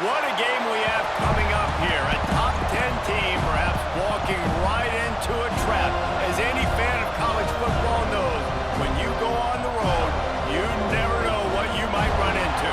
What a game we have coming up here. A top 10 team perhaps walking right into a trap. As any fan of college football knows, when you go on the road, you never know what you might run into.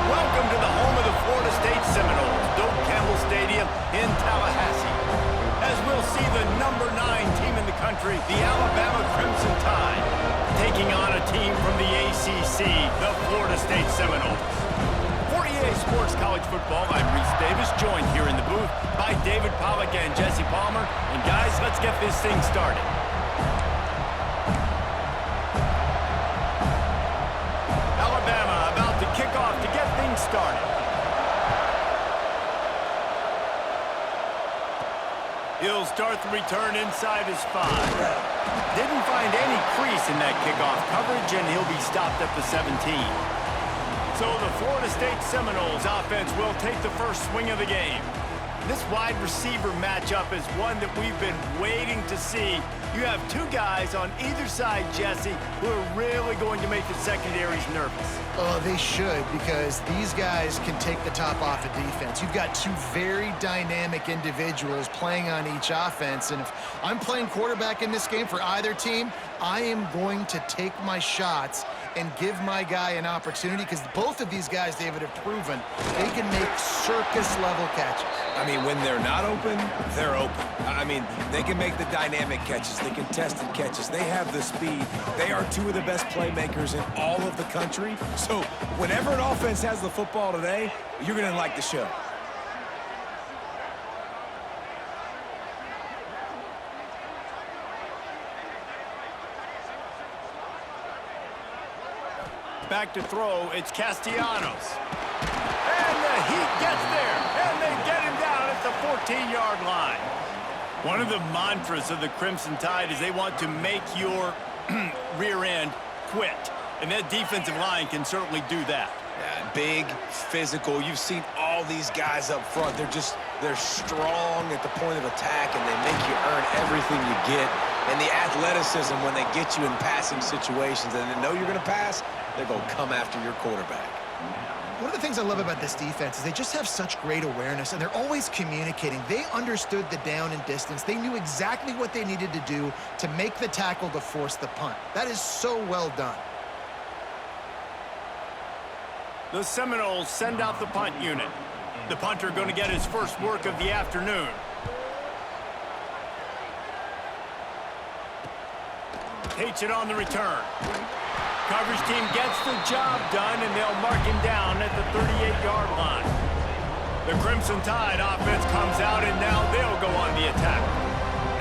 Welcome to the home of the Florida State Seminoles, Doak Campbell Stadium in Tallahassee. As we'll see the number 9 team in the country, the Alabama Crimson Tide, taking on a team from the ACC, the Florida State Seminoles. For EA Sports College Football, I'm Reese Davis, joined here in the booth by David Pollack and Jesse Palmer. And guys, let's get this thing started. Alabama about to kick off to get things started. He'll start the return inside his 5. Didn't find any crease in that kickoff coverage, and he'll be stopped at the 17. So the Florida State Seminoles offense will take the first swing of the game. This wide receiver matchup is one that we've been waiting to see. You have 2 guys on either side, Jesse, who are really going to make the secondaries nervous. Oh, they should, because these guys can take the top off of defense. You've got 2 very dynamic individuals playing on each offense, and if I'm playing quarterback in this game for either team, I am going to take my shots and give my guy an opportunity, because both of these guys, David, have proven they can make circus-level catches. I mean, when they're not open, they're open. I mean, they can make the dynamic catches, the contested catches. They have the speed. They are 2 of the best playmakers in all of the country. So whenever an offense has the football today, you're going to like the show. Back to throw, it's Castellanos. And the Heat gets there, and they get him down at the 14-yard line. One of the mantras of the Crimson Tide is they want to make your rear end quit. And that defensive line can certainly do that. Yeah, big, physical. You've seen all these guys up front. They're strong at the point of attack, and they make you earn everything you get. And the athleticism when they get you in passing situations and they know you're going to pass, they're going to come after your quarterback. One of the things I love about this defense is they just have such great awareness, and they're always communicating. They understood the down and distance. They knew exactly what they needed to do to make the tackle to force the punt. That is so well done. The Seminoles send out the punt unit. The punter going to get his first work of the afternoon. Takes it on the return. Coverage team gets the job done, and they'll mark him down at the 38-yard line. The Crimson Tide offense comes out, and now they'll go on the attack.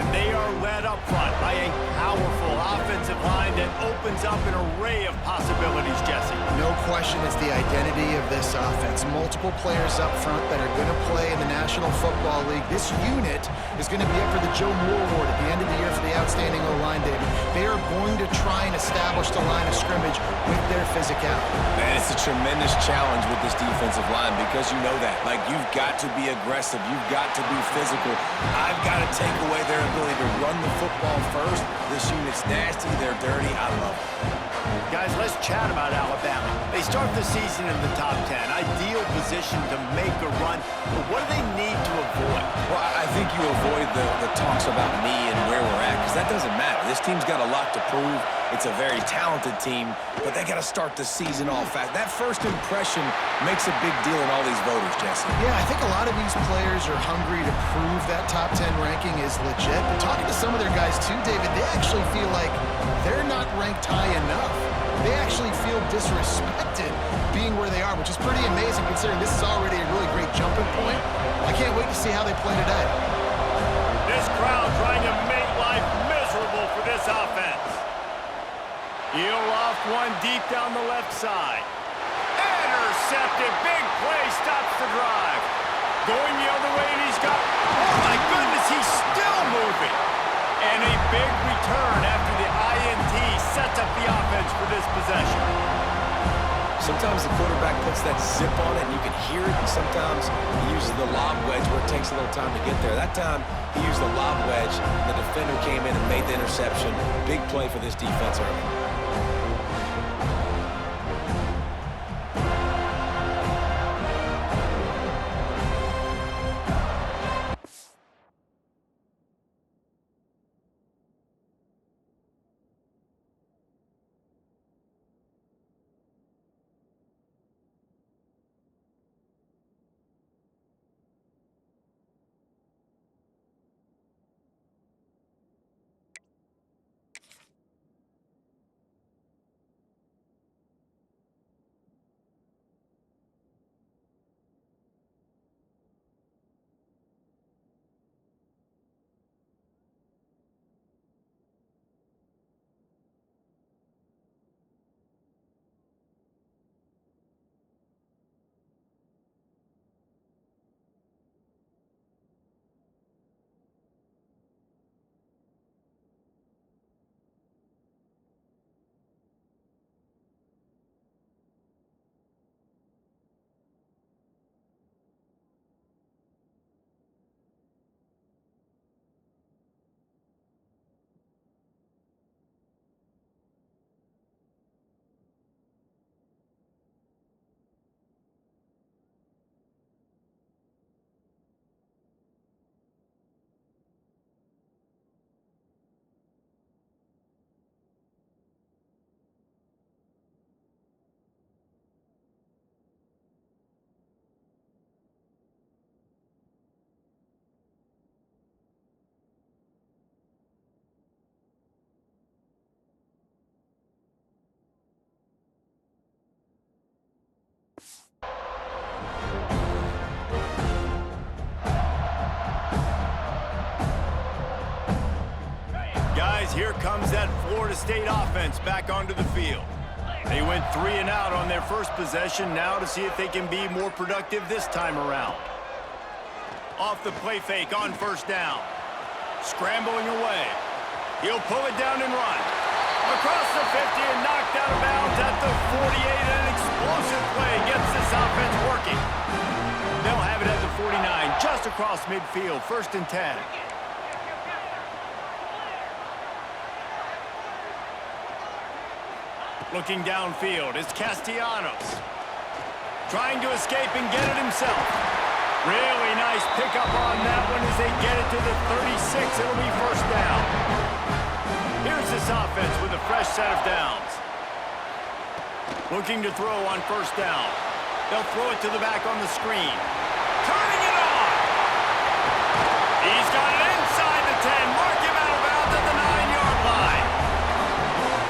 And they are led up front by a powerful offensive line that opens up an array of possibilities, Jesse. No question it's the identity of this offense. Multiple players up front that are going to play in the National Football League. This unit is going to be up for the Joe Moore Award at the end of the year for the outstanding O-line, David. They are going to try and establish the line of scrimmage with their physicality. Man, it's a tremendous challenge with this defensive line because you know that. Like, you've got to be aggressive. You've got to be physical. I've got to take away their ability to run the football first. This unit's nasty. They're dirty. I love it. Guys, let's chat about Alabama. They start the season in the top 10. Ideal position to make a run. But what do they need to avoid? Well, I think you avoid the talks about me and where we're at, because that doesn't matter. This team's got a lot to prove. It's a very talented team, but they got to start the season off fast. That first impression makes a big deal in all these voters, Jesse. Yeah, I think a lot of these players are hungry to prove that top 10 ranking is legit. But talking to some of their guys too, David, they actually feel like they're not ranked high enough. They actually feel disrespected being where they are, which is pretty amazing considering this is already a really great jumping point. I can't wait to see how they play today. This crowd trying to make life miserable for this offense. He'll loft one deep down the left side. Intercepted. Big play stops the drive. Going the other way, and he's got... Oh, my goodness, he's still moving. And a big return after the INT sets up the offense for this possession. Sometimes the quarterback puts that zip on it, and you can hear it, and sometimes he uses the lob wedge where it takes a little time to get there. That time, he used the lob wedge. The defender came in and made the interception. Big play for this defense early. guys, here comes that Florida State offense back onto the field. They went 3 and out on their first possession, now to see if they can be more productive this time around. Off the play fake on first down. Scrambling away. He'll pull it down and run. Across the 50 and knocked out of bounds at the 48. An explosive play gets this offense working. They'll have it at the 49, just across midfield, 1st and 10. Looking downfield, it's Castellanos. Trying to escape and get it himself. Really nice pickup on that one as they get it to the 36. It'll be 1st down. Here's this offense with a fresh set of downs. Looking to throw on 1st down. They'll throw it to the back on the screen. Turning it on! He's got it inside the 10. Mark him out of bounds at the 9-yard line.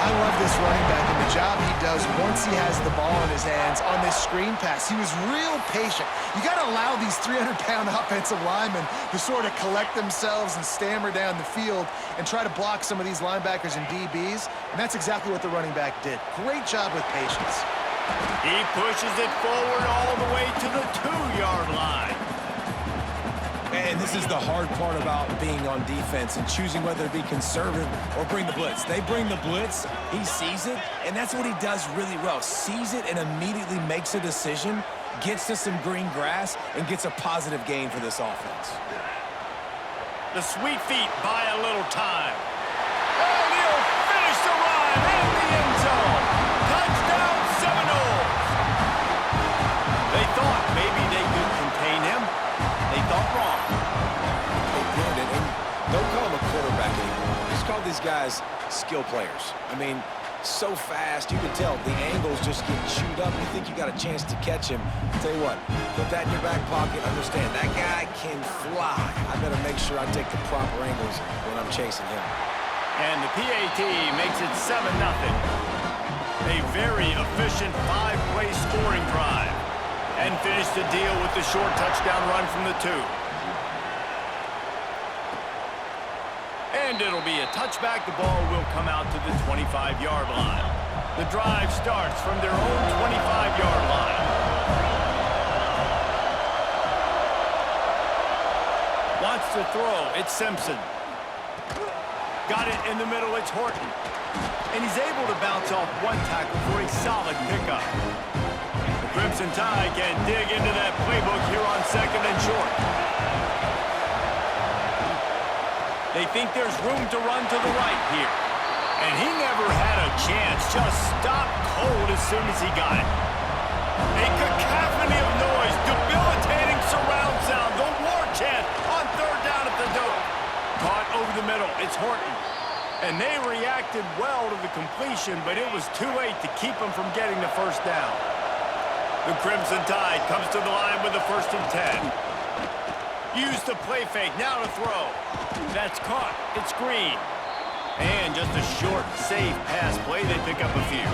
I love this running back and the job he does once he has the ball in his hands on this screen pass. He was real patient. You got to allow these 300-pound offensive linemen to sort of collect themselves and stammer down the field and try to block some of these linebackers and DBs, and that's exactly what the running back did. Great job with patience. He pushes it forward all the way to the 2-yard line. And this is the hard part about being on defense and choosing whether to be conservative or bring the blitz. They bring the blitz, he sees it, and that's what he does really well. Sees it and immediately makes a decision, gets to some green grass, and gets a positive gain for this offense. The sweet feet buy a little time. And he'll finish the run in the end zone. Touchdown Seminoles. They thought maybe they could contain him. They thought wrong. They did it, and don't call him a quarterback anymore. Just call these guys skill players. I mean, so fast, you can tell the angles just get chewed up. You think you got a chance to catch him. Tell you what, put that in your back pocket. Understand, that guy can fly. I better make sure I take the proper angles when I'm chasing him. And the PAT makes it 7-0. A very efficient 5-play scoring drive. And finish the deal with the short touchdown run from the 2. And it'll be a touchback. The ball will come out to the 25-yard line. The drive starts from their own 25-yard line. Wants to throw. It's Simpson. Got it in the middle. It's Horton. And he's able to bounce off one tackle for a solid pickup. Crimson Tide can dig into that playbook here on 2nd and short. They think there's room to run to the right here. And he never had a chance. Just stopped cold as soon as he got it. A cacophony of noise, debilitating surround sound, the war chant on 3rd down at the dope. Caught over the middle. It's Horton. And they reacted well to the completion, but it was too late to keep them from getting the 1st down. The Crimson Tide comes to the line with a 1st and 10. Use the play fake, now to throw. That's caught, it's Green. And just a short, safe pass play, they pick up a few.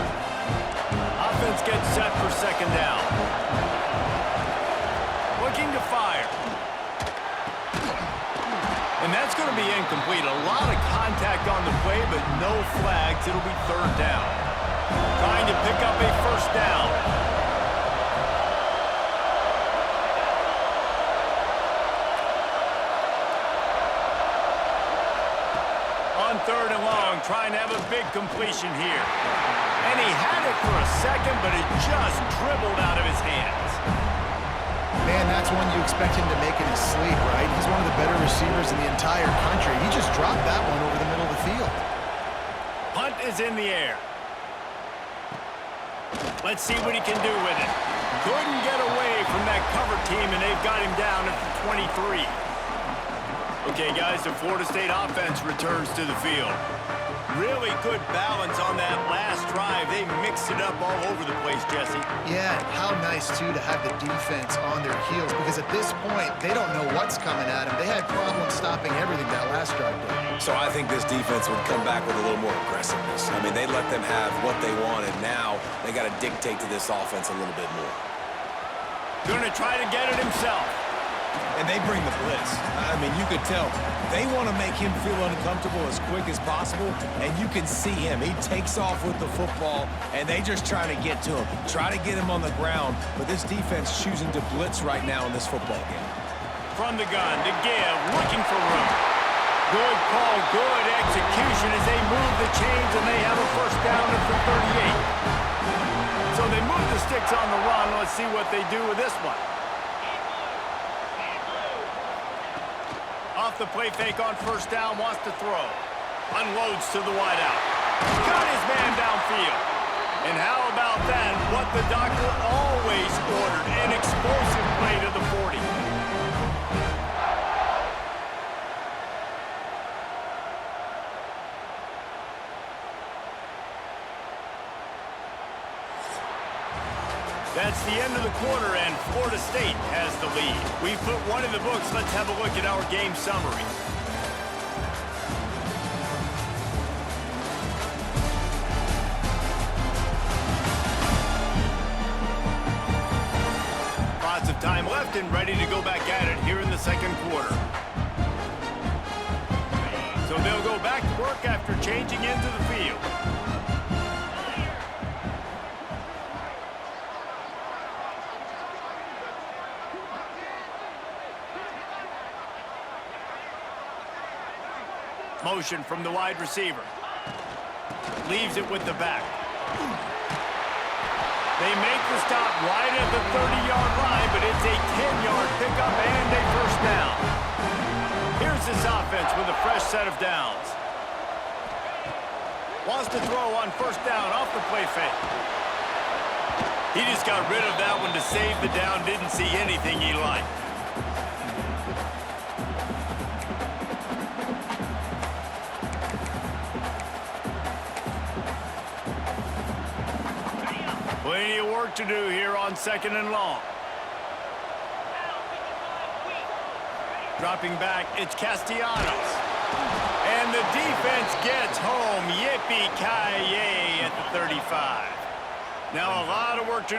Offense gets set for 2nd down. Looking to fire. And that's going to be incomplete. A lot of contact on the play, but no flags. It'll be 3rd down. Trying to pick up a 1st down. On 3rd and long, trying to have a big completion here. And he had it for a second, but it just dribbled out of his hands. Man, that's one you expect him to make in his sleep, right? He's one of the better receivers in the entire country. He just dropped that one over the middle of the field. Punt is in the air. Let's see what he can do with it. Couldn't get away from that cover team, and they've got him down at the 23. Okay, guys, the Florida State offense returns to the field. Really good balance on that last drive. They mixed it up all over the place, Jesse. Yeah, how nice, too, to have the defense on their heels, because at this point, they don't know what's coming at them. They had problems stopping everything that last drive did. So I think this defense would come back with a little more aggressiveness. I mean, they let them have what they wanted. Now they got to dictate to this offense a little bit more. Going to try to get it himself. and they bring the blitz. I mean, you could tell they want to make him feel uncomfortable as quick as possible, and you can see him. He takes off with the football, and they just try to get to him, try to get him on the ground, but this defense choosing to blitz right now in this football game. From the gun to give, looking for room. Good call, good execution as they move the chains, and they have a first down at the 38. So they move the sticks on the run. Let's see what they do with this one. Off the play fake on first down, wants to throw. Unloads to the wideout. Got his man downfield. And how about that? What the doctor always ordered, an explosive play to the 40. That's the end of the quarter, and Florida State has the lead. We've put one in the books. Let's have a look at our game summary. Lots of time left and ready to go back at it here in the second quarter. So they'll go back to work after changing into the field. Motion from the wide receiver. Leaves it with the back. They make the stop right at the 30-yard line, but it's a 10-yard pickup and a first down. Here's this offense with a fresh set of downs. Wants to throw on first down off the play fake. He just got rid of that one to save the down. Didn't see anything he liked. Plenty of work to do here on second and long. Dropping back, it's Castellanos. And the defense gets home. Yippee-ki-yay at the 35. Now a lot of work to do.